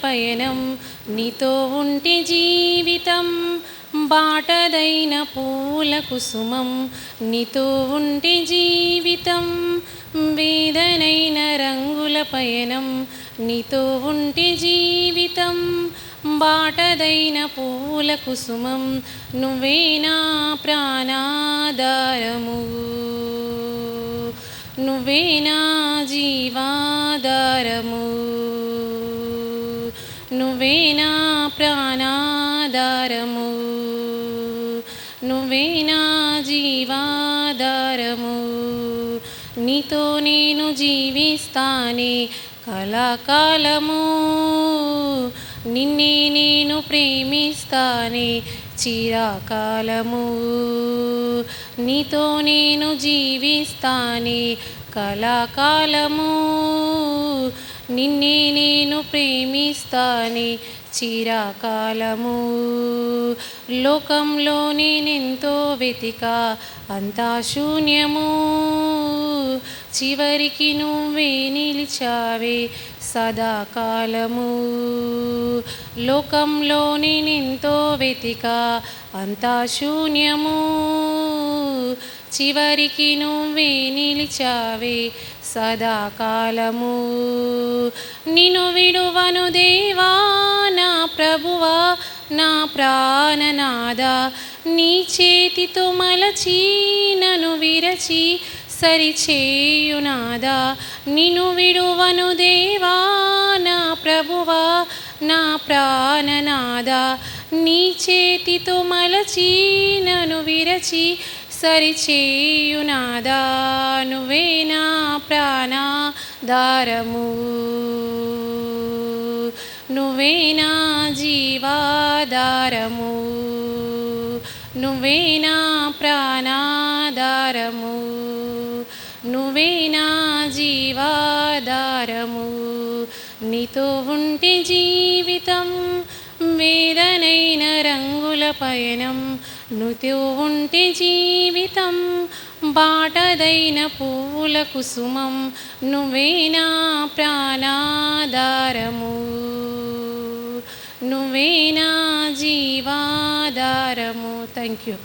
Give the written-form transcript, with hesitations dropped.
పయనం నీతో ఉంటే జీవితం బాటదైన పూల కుసుమం నీతో ఉంటే జీవితం వేదనైన రంగుల పయనం నీతో ఉంటే జీవితం బాటదైన పూల కుసుమం నువ్వే నా ప్రాణాధారము నువ్వే నా జీవాధారము నువ్వే నా ప్రాణాధారము నువ్వే నా జీవాధారము నీతో నేను జీవిస్తానే కళాకాలము నిన్నే నేను ప్రేమిస్తానే చిరకాలము నీతో నేను జీవిస్తానే కళాకాలము నిన్నే నేను ప్రేమిస్తానే చిరకాలము లోకంలో నేనెంతో వెతికా అంతా శూన్యము చివరికి నువ్వే నిలిచావే సదాకాలము లోకంలో నేనెంతో వెతికా అంతా శూన్యము చివరికి నువ్వే నిలిచావే సదాకాలము నిన్ను విడువను దేవా నా ప్రభువా నా ప్రాణనాదా నీ చేతితో మలచి నన్ను విరచి సరిచేయునాదా నిన్ను విడువను దేవా నా ప్రభువా నా ప్రాణనాదా నీ చేతితో మలచి నన్ను విరచి సరిచేయునాదా నువ్వే నా ప్రాణాధారము నువ్వే నా జీవాధారము నువ్వే నా ప్రాణాధారము నువ్వే నా జీవాధారము నీతో ఉంటే జీవితం వేదనైన రంగుల పయనం నువ్వుతో ఉంటే జీవితం బాటదైన పూల కుసుమం నువ్వే నా ప్రాణాధారము నువ్వే నా జీవాధారము. Thank you.